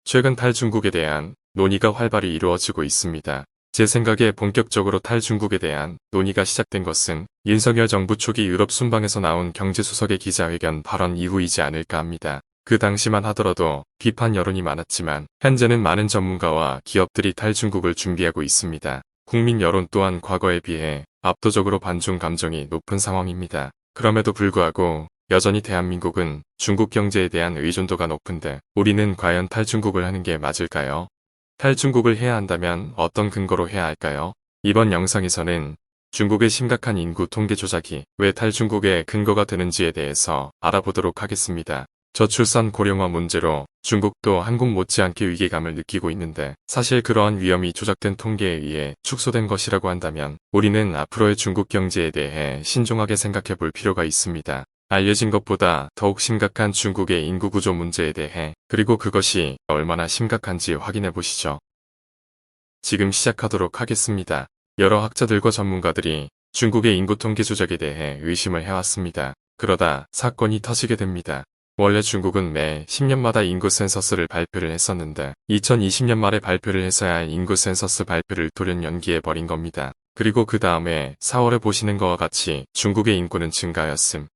최근 탈중국에 대한 논의가 활발히 이루어지고 있습니다. 제 생각에 본격적으로 탈중국에 대한 논의가 시작된 것은 윤석열 정부 초기 유럽 순방에서 나온 경제수석의 기자회견 발언 이후이지 않을까 합니다. 그 당시만 하더라도 비판 여론이 많았지만 현재는 많은 전문가와 기업들이 탈중국을 준비하고 있습니다. 국민 여론 또한 과거에 비해 압도적으로 반중 감정이 높은 상황입니다. 그럼에도 불구하고 여전히 대한민국은 중국 경제에 대한 의존도가 높은데 우리는 과연 탈중국을 하는 게 맞을까요? 탈중국을 해야 한다면 어떤 근거로 해야 할까요? 이번 영상에서는 중국의 심각한 인구 통계 조작이 왜 탈중국의 근거가 되는지에 대해서 알아보도록 하겠습니다. 저출산 고령화 문제로 중국도 한국 못지않게 위기감을 느끼고 있는데 사실 그러한 위험이 조작된 통계에 의해 축소된 것이라고 한다면 우리는 앞으로의 중국 경제에 대해 신중하게 생각해 볼 필요가 있습니다. 알려진 것보다 더욱 심각한 중국의 인구 구조 문제에 대해 그리고 그것이 얼마나 심각한지 확인해 보시죠. 지금 시작하도록 하겠습니다. 여러 학자들과 전문가들이 중국의 인구 통계 조작에 대해 의심을 해왔습니다. 그러다 사건이 터지게 됩니다. 원래 중국은 매 10년마다 인구 센서스를 발표를 했었는데 2020년 말에 발표를 했어야 할 인구 센서스 발표를 돌연 연기해버린 겁니다. 그리고 그 다음에 4월에 보시는 것과 같이 중국의 인구는 증가하였음.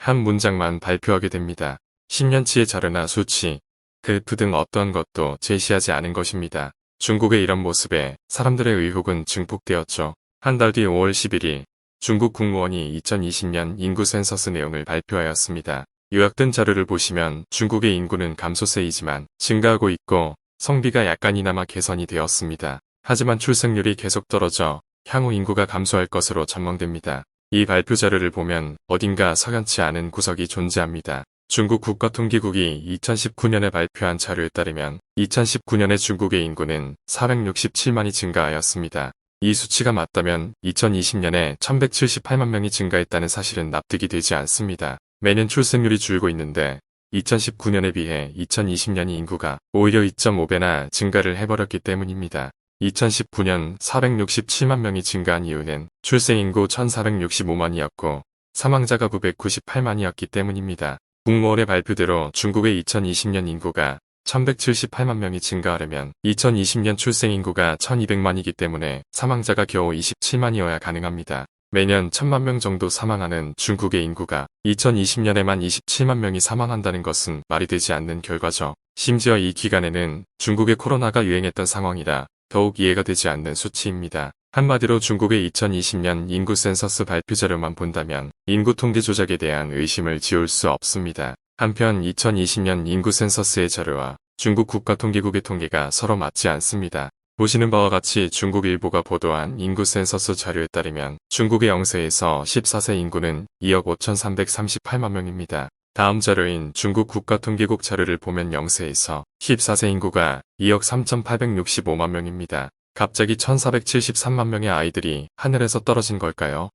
한 문장만 발표하게 됩니다. 10년치의 자료나 수치, 그래프 등 어떠한 것도 제시하지 않은 것입니다. 중국의 이런 모습에 사람들의 의혹은 증폭되었죠. 한 달 뒤 5월 11일 중국 국무원이 2020년 인구 센서스 내용을 발표하였습니다. 요약된 자료를 보시면 중국의 인구는 감소세이지만 증가하고 있고 성비가 약간이나마 개선이 되었습니다. 하지만 출생률이 계속 떨어져 향후 인구가 감소할 것으로 전망됩니다. 이 발표 자료를 보면 어딘가 석연치 않은 구석이 존재합니다. 중국 국가통계국이 2019년에 발표한 자료에 따르면 2019년에 중국의 인구는 467만이 증가하였습니다. 이 수치가 맞다면 2020년에 1178만 명이 증가했다는 사실은 납득이 되지 않습니다. 매년 출생률이 줄고 있는데 2019년에 비해 2020년이 인구가 오히려 2.5배나 증가를 해버렸기 때문입니다. 2019년 467만 명이 증가한 이유는 출생인구 1465만이었고 사망자가 998만이었기 때문입니다. 국무원의 발표대로 중국의 2020년 인구가 1178만 명이 증가하려면 2020년 출생인구가 1200만이기 때문에 사망자가 겨우 27만이어야 가능합니다. 매년 1000만 명 정도 사망하는 중국의 인구가 2020년에만 27만 명이 사망한다는 것은 말이 되지 않는 결과죠. 심지어 이 기간에는 중국의 코로나가 유행했던 상황이라 더욱 이해가 되지 않는 수치입니다. 한마디로 중국의 2020년 인구 센서스 발표 자료만 본다면 인구 통계 조작에 대한 의심을 지울 수 없습니다. 한편 2020년 인구 센서스의 자료와 중국 국가통계국의 통계가 서로 맞지 않습니다. 보시는 바와 같이 중국 일보가 보도한 인구 센서스 자료에 따르면 중국의 0세에서 14세 인구는 2억 5338만 명입니다. 다음 자료인 중국 국가통계국 자료를 보면 0세에서 14세 인구가 2억 3865만 명입니다. 갑자기 1473만 명의 아이들이 하늘에서 떨어진 걸까요?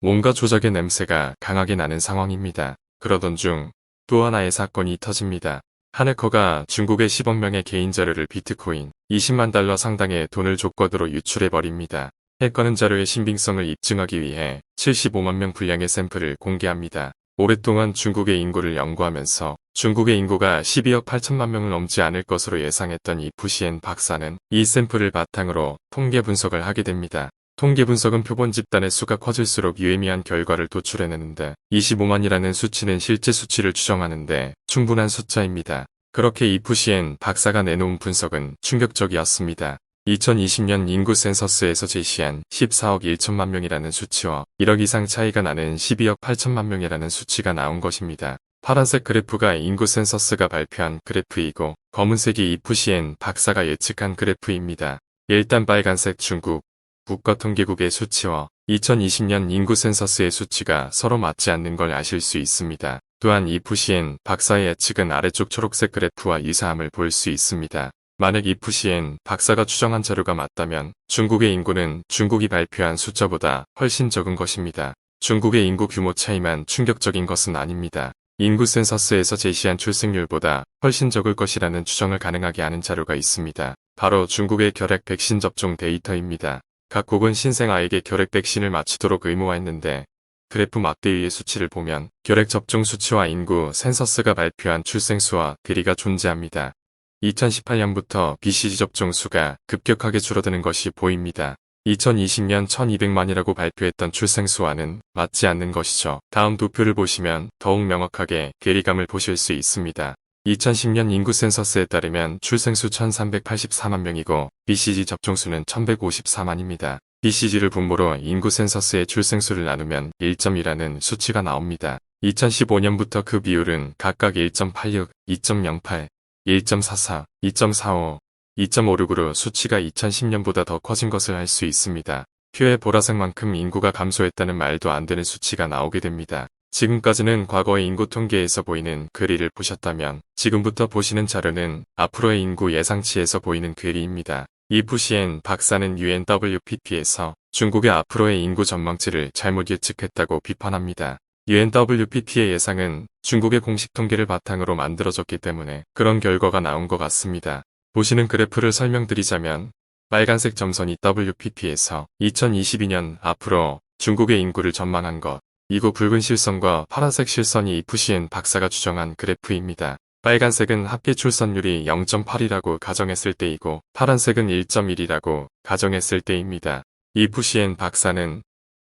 뭔가 조작의 냄새가 강하게 나는 상황입니다. 그러던 중 또 하나의 사건이 터집니다. 한 해커가 중국의 10억 명의 개인 자료를 비트코인 20만 달러 상당의 돈을 조건으로 유출해버립니다. 해커는 자료의 신빙성을 입증하기 위해 75만 명 분량의 샘플을 공개합니다. 오랫동안 중국의 인구를 연구하면서 중국의 인구가 12억 8천만 명을 넘지 않을 것으로 예상했던 이 푸시엔 박사는 이 샘플을 바탕으로 통계 분석을 하게 됩니다. 통계 분석은 표본 집단의 수가 커질수록 유의미한 결과를 도출해내는데 25만이라는 수치는 실제 수치를 추정하는데 충분한 숫자입니다. 그렇게 이 푸시엔 박사가 내놓은 분석은 충격적이었습니다. 2020년 인구 센서스에서 제시한 14억 1천만 명이라는 수치와 1억 이상 차이가 나는 12억 8천만 명이라는 수치가 나온 것입니다. 파란색 그래프가 인구 센서스가 발표한 그래프이고 검은색이 이푸시엔 박사가 예측한 그래프입니다. 일단 빨간색 중국 국가통계국의 수치와 2020년 인구 센서스의 수치가 서로 맞지 않는 걸 아실 수 있습니다. 또한 이푸시엔 박사의 예측은 아래쪽 초록색 그래프와 유사함을 볼 수 있습니다. 만약 이푸시엔 박사가 추정한 자료가 맞다면 중국의 인구는 중국이 발표한 숫자보다 훨씬 적은 것입니다. 중국의 인구 규모 차이만 충격적인 것은 아닙니다. 인구 센서스에서 제시한 출생률보다 훨씬 적을 것이라는 추정을 가능하게 하는 자료가 있습니다. 바로 중국의 결핵 백신 접종 데이터입니다. 각국은 신생아에게 결핵 백신을 맞추도록 의무화했는데 그래프 막대위의 수치를 보면 결핵 접종 수치와 인구 센서스가 발표한 출생수와 괴리가 존재합니다. 2018년부터 BCG 접종 수가 급격하게 줄어드는 것이 보입니다. 2020년 1200만이라고 발표했던 출생수와는 맞지 않는 것이죠. 다음 도표를 보시면 더욱 명확하게 괴리감을 보실 수 있습니다. 2010년 인구 센서스에 따르면 출생수 1384만 명이고 BCG 접종수는 1154만입니다. BCG를 분모로 인구 센서스의 출생수를 나누면 1.2라는 수치가 나옵니다. 2015년부터 그 비율은 각각 1.86, 2.08, 1.44, 2.45, 2.56으로 수치가 2010년보다 더 커진 것을 알 수 있습니다. 표의 보라색만큼 인구가 감소했다는 말도 안 되는 수치가 나오게 됩니다. 지금까지는 과거의 인구 통계에서 보이는 괴리를 보셨다면 지금부터 보시는 자료는 앞으로의 인구 예상치에서 보이는 괴리입니다. 이푸시엔 박사는 UNWPP에서 중국의 앞으로의 인구 전망치를 잘못 예측했다고 비판합니다. UNWPP의 예상은 중국의 공식 통계를 바탕으로 만들어졌기 때문에 그런 결과가 나온 것 같습니다. 보시는 그래프를 설명드리자면 빨간색 점선이 WPP에서 2022년 앞으로 중국의 인구를 전망한 것, 이고 붉은 실선과 파란색 실선이 이푸시엔 박사가 추정한 그래프입니다. 빨간색은 합계 출산율이 0.8이라고 가정했을 때이고 파란색은 1.1이라고 가정했을 때입니다. 이푸시엔 박사는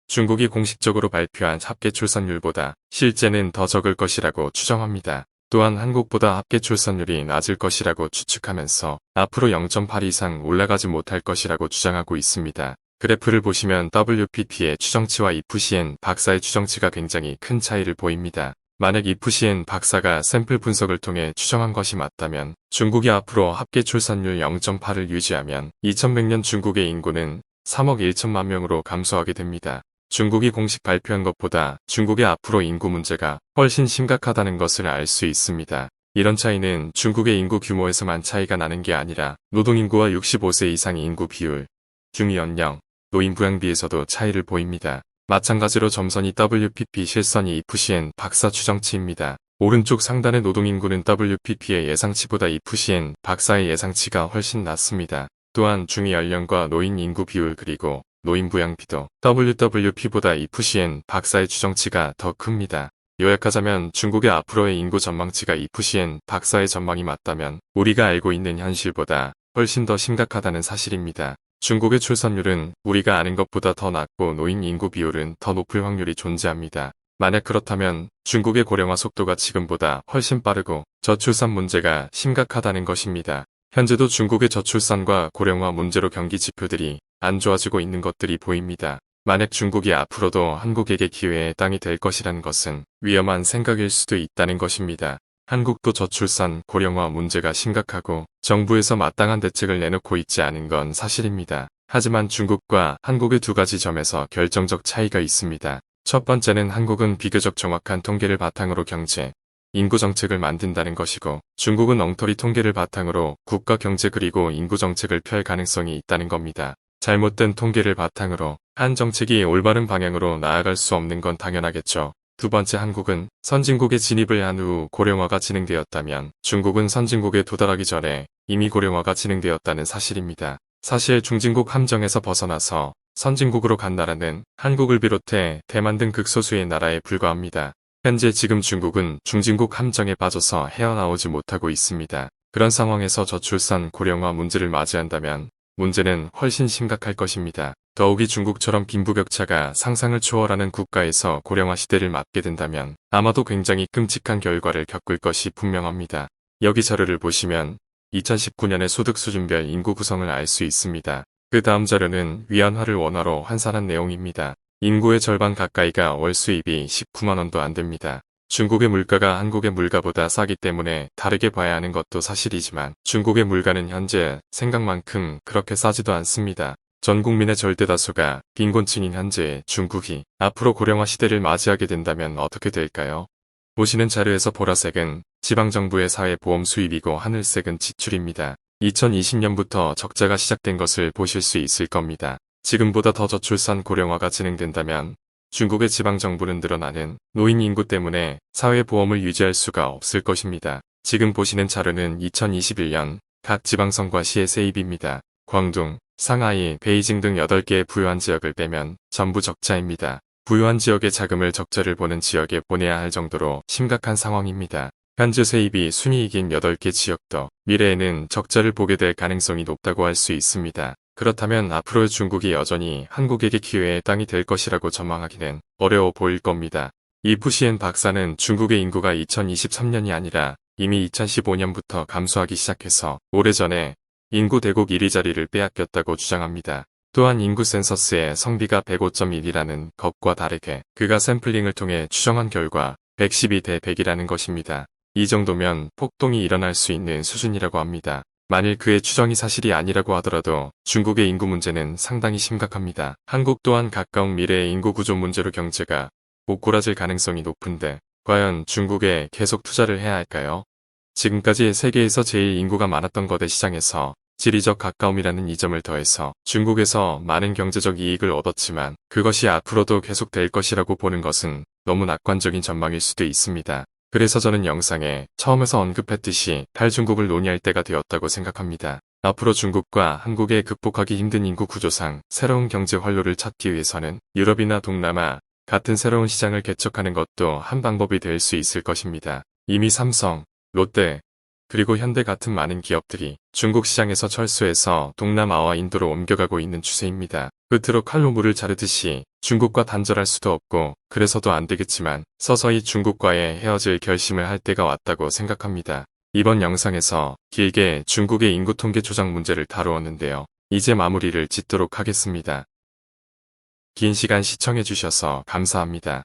중국이 공식적으로 발표한 합계 출산율보다 실제는 더 적을 것이라고 추정합니다. 또한 한국보다 합계 출산율이 낮을 것이라고 추측하면서 앞으로 0.8 이상 올라가지 못할 것이라고 주장하고 있습니다. 그래프를 보시면 WPP의 추정치와 이푸시엔 박사의 추정치가 굉장히 큰 차이를 보입니다. 만약 이푸시엔 박사가 샘플 분석을 통해 추정한 것이 맞다면 중국이 앞으로 합계 출산율 0.8을 유지하면 2100년 중국의 인구는 3억 1천만 명으로 감소하게 됩니다. 중국이 공식 발표한 것보다 중국의 앞으로 인구 문제가 훨씬 심각하다는 것을 알 수 있습니다. 이런 차이는 중국의 인구 규모에서만 차이가 나는 게 아니라 노동인구와 65세 이상 인구 비율, 중위연령, 노인 부양비에서도 차이를 보입니다. 마찬가지로 점선이 WPP 실선이 이푸시엔 박사 추정치입니다. 오른쪽 상단의 노동인구는 WPP의 예상치보다 이푸시엔 박사의 예상치가 훨씬 낮습니다. 또한 중위연령과 노인 인구 비율 그리고 노인 부양비도 WWP보다 이푸시엔 박사의 추정치가 더 큽니다. 요약하자면 중국의 앞으로의 인구 전망치가 이푸시엔 박사의 전망이 맞다면 우리가 알고 있는 현실보다 훨씬 더 심각하다는 사실입니다. 중국의 출산율은 우리가 아는 것보다 더 낮고 노인 인구 비율은 더 높을 확률이 존재합니다. 만약 그렇다면 중국의 고령화 속도가 지금보다 훨씬 빠르고 저출산 문제가 심각하다는 것입니다. 현재도 중국의 저출산과 고령화 문제로 경기 지표들이 안 좋아지고 있는 것들이 보입니다. 만약 중국이 앞으로도 한국에게 기회의 땅이 될 것이라는 것은 위험한 생각일 수도 있다는 것입니다. 한국도 저출산, 고령화 문제가 심각하고 정부에서 마땅한 대책을 내놓고 있지 않은 건 사실입니다. 하지만 중국과 한국의 두 가지 점에서 결정적 차이가 있습니다. 첫 번째는 한국은 비교적 정확한 통계를 바탕으로 경제, 인구 정책을 만든다는 것이고 중국은 엉터리 통계를 바탕으로 국가 경제 그리고 인구 정책을 펼 가능성이 있다는 겁니다. 잘못된 통계를 바탕으로 한 정책이 올바른 방향으로 나아갈 수 없는 건 당연하겠죠. 두 번째, 한국은 선진국에 진입을 한 후 고령화가 진행되었다면 중국은 선진국에 도달하기 전에 이미 고령화가 진행되었다는 사실입니다. 사실 중진국 함정에서 벗어나서 선진국으로 간 나라는 한국을 비롯해 대만 등 극소수의 나라에 불과합니다. 현재 지금 중국은 중진국 함정에 빠져서 헤어나오지 못하고 있습니다. 그런 상황에서 저출산 고령화 문제를 맞이한다면 문제는 훨씬 심각할 것입니다. 더욱이 중국처럼 빈부격차가 상상을 초월하는 국가에서 고령화 시대를 맞게 된다면 아마도 굉장히 끔찍한 결과를 겪을 것이 분명합니다. 여기 자료를 보시면 2019년의 소득수준별 인구 구성을 알 수 있습니다. 그 다음 자료는 위안화를 원화로 환산한 내용입니다. 인구의 절반 가까이가 월 수입이 19만 원도 안 됩니다. 중국의 물가가 한국의 물가보다 싸기 때문에 다르게 봐야 하는 것도 사실이지만 중국의 물가는 현재 생각만큼 그렇게 싸지도 않습니다. 전 국민의 절대 다수가 빈곤층인 현재 중국이 앞으로 고령화 시대를 맞이하게 된다면 어떻게 될까요? 보시는 자료에서 보라색은 지방정부의 사회보험 수입이고 하늘색은 지출입니다. 2020년부터 적자가 시작된 것을 보실 수 있을 겁니다. 지금보다 더 저출산 고령화가 진행된다면 중국의 지방정부는 늘어나는 노인 인구 때문에 사회보험을 유지할 수가 없을 것입니다. 지금 보시는 자료는 2021년 각 지방성과 시의 세입입니다. 광둥, 상하이, 베이징 등 8개의 부유한 지역을 빼면 전부 적자입니다. 부유한 지역의 자금을 적자를 보는 지역에 보내야 할 정도로 심각한 상황입니다. 현재 세입이 순이익인 8개 지역도 미래에는 적자를 보게 될 가능성이 높다고 할 수 있습니다. 그렇다면 앞으로 중국이 여전히 한국에게 기회의 땅이 될 것이라고 전망하기는 어려워 보일 겁니다. 이푸시엔 박사는 중국의 인구가 2023년이 아니라 이미 2015년부터 감소하기 시작해서 오래전에 인구 대국 1위 자리를 빼앗겼다고 주장합니다. 또한 인구 센서스의 성비가 105.1이라는 것과 다르게 그가 샘플링을 통해 추정한 결과 112대 100이라는 것입니다. 이 정도면 폭동이 일어날 수 있는 수준이라고 합니다. 만일 그의 추정이 사실이 아니라고 하더라도 중국의 인구 문제는 상당히 심각합니다. 한국 또한 가까운 미래의 인구 구조 문제로 경제가 오그라질 가능성이 높은데 과연 중국에 계속 투자를 해야 할까요? 지금까지 세계에서 제일 인구가 많았던 거대 시장에서 지리적 가까움이라는 이점을 더해서 중국에서 많은 경제적 이익을 얻었지만 그것이 앞으로도 계속될 것이라고 보는 것은 너무 낙관적인 전망일 수도 있습니다. 그래서 저는 영상에 처음에서 언급했듯이 탈중국을 논의할 때가 되었다고 생각합니다. 앞으로 중국과 한국의 극복하기 힘든 인구 구조상 새로운 경제 활로를 찾기 위해서는 유럽이나 동남아 같은 새로운 시장을 개척하는 것도 한 방법이 될 수 있을 것입니다. 이미 삼성, 롯데, 그리고 현대 같은 많은 기업들이 중국 시장에서 철수해서 동남아와 인도로 옮겨가고 있는 추세입니다. 끝으로 칼로 물을 자르듯이 중국과 단절할 수도 없고 그래서도 안 되겠지만 서서히 중국과의 헤어질 결심을 할 때가 왔다고 생각합니다. 이번 영상에서 길게 중국의 인구 통계 조작 문제를 다루었는데요. 이제 마무리를 짓도록 하겠습니다. 긴 시간 시청해주셔서 감사합니다.